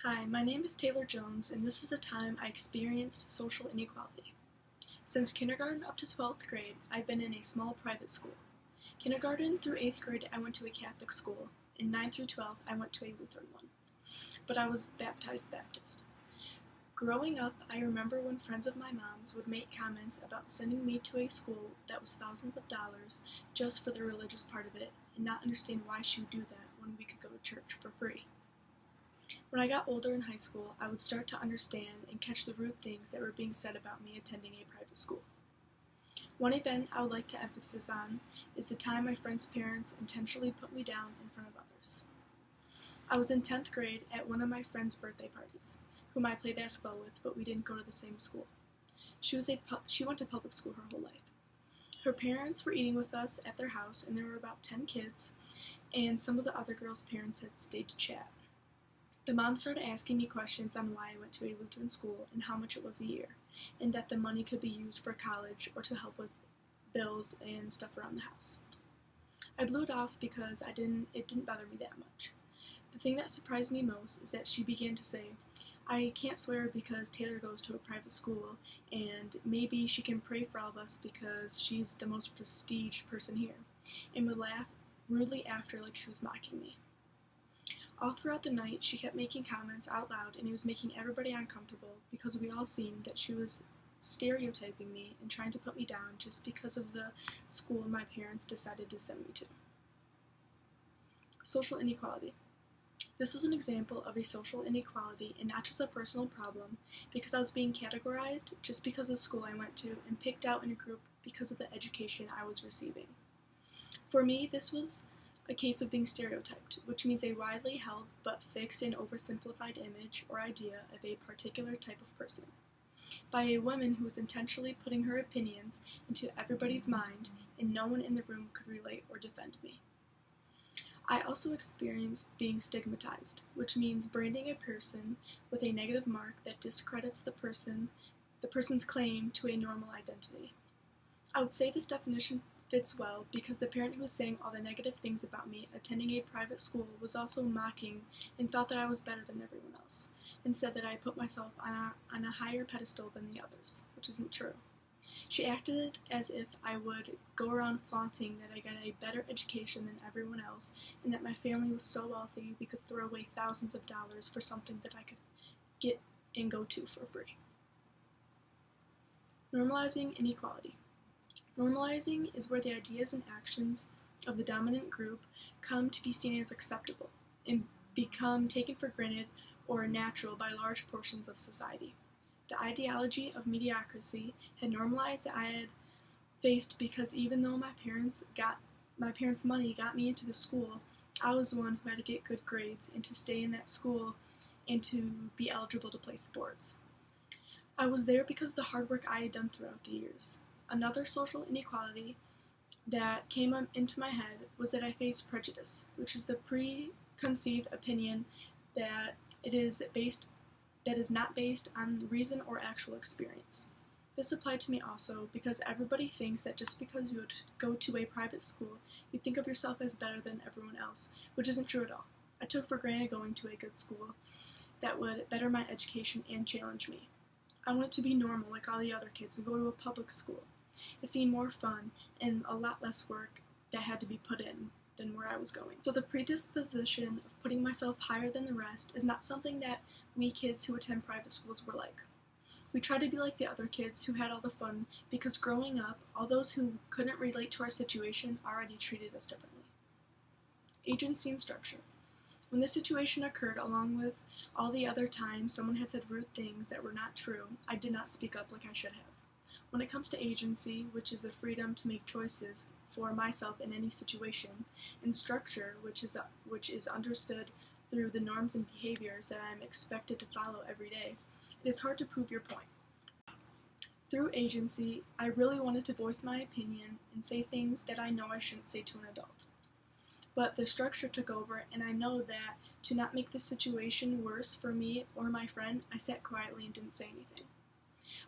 Hi, my name is Taylor Jones, and this is the time I experienced social inequality. Since kindergarten up to 12th grade, I've been in a small private school. Kindergarten through 8th grade, I went to a Catholic school. In 9th through 12th, I went to a Lutheran one. But I was baptized Baptist. Growing up, I remember when friends of my mom's would make comments about sending me to a school that was thousands of dollars just for the religious part of it, and not understand why she would do that when we could go to church for free. When I got older in high school, I would start to understand and catch the rude things that were being said about me attending a private school. One event I would like to emphasize on is the time my friends' parents intentionally put me down in front of others. I was in 10th grade at one of my friend's birthday parties, whom I played basketball with, but we didn't go to the same school. She went to public school her whole life. Her parents were eating with us at their house, and there were about 10 kids, and some of the other girls' parents had stayed to chat. The mom started asking me questions on why I went to a Lutheran school and how much it was a year, and that the money could be used for college or to help with bills and stuff around the house. I blew it off because it didn't bother me that much. The thing that surprised me most is that she began to say, "I can't swear because Taylor goes to a private school, and maybe she can pray for all of us because she's the most prestiged person here," and would laugh rudely after like she was mocking me. All throughout the night, she kept making comments out loud, and it was making everybody uncomfortable because we all seemed that she was stereotyping me and trying to put me down just because of the school my parents decided to send me to. Social inequality. This was an example of a social inequality and not just a personal problem because I was being categorized just because of the school I went to and picked out in a group because of the education I was receiving. For me, this was a case of being stereotyped, which means a widely held but fixed and oversimplified image or idea of a particular type of person, by a woman who was intentionally putting her opinions into everybody's mind, and no one in the room could relate or defend me. I also experienced being stigmatized, which means branding a person with a negative mark that discredits the person's claim to a normal identity. I would say this definition fits well because the parent who was saying all the negative things about me attending a private school was also mocking and thought that I was better than everyone else, and said that I put myself on a higher pedestal than the others, which isn't true. She acted as if I would go around flaunting that I got a better education than everyone else, and that my family was so wealthy we could throw away thousands of dollars for something that I could get and go to for free. Normalizing inequality. Normalizing is where the ideas and actions of the dominant group come to be seen as acceptable and become taken for granted or natural by large portions of society. The ideology of mediocrity had normalized that I had faced because even though my parents' money got me into the school, I was the one who had to get good grades and to stay in that school and to be eligible to play sports. I was there because of the hard work I had done throughout the years. Another social inequality that came into my head was that I faced prejudice, which is the preconceived opinion that is not based on reason or actual experience. This applied to me also because everybody thinks that just because you would go to a private school, you think of yourself as better than everyone else, which isn't true at all. I took for granted going to a good school that would better my education and challenge me. I wanted to be normal like all the other kids and go to a public school. It seemed more fun and a lot less work that had to be put in than where I was going. So the predisposition of putting myself higher than the rest is not something that we kids who attend private schools were like. We tried to be like the other kids who had all the fun because growing up, all those who couldn't relate to our situation already treated us differently. Agency and structure. When this situation occurred, along with all the other times someone had said rude things that were not true, I did not speak up like I should have. When it comes to agency, which is the freedom to make choices for myself in any situation, and structure, which is understood through the norms and behaviors that I am expected to follow every day, it is hard to prove your point. Through agency, I really wanted to voice my opinion and say things that I know I shouldn't say to an adult. But the structure took over, and I know that to not make the situation worse for me or my friend, I sat quietly and didn't say anything.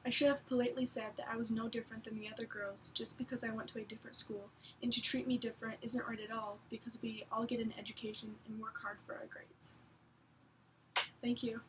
I should have politely said that I was no different than the other girls just because I went to a different school, and to treat me different isn't right at all because we all get an education and work hard for our grades. Thank you.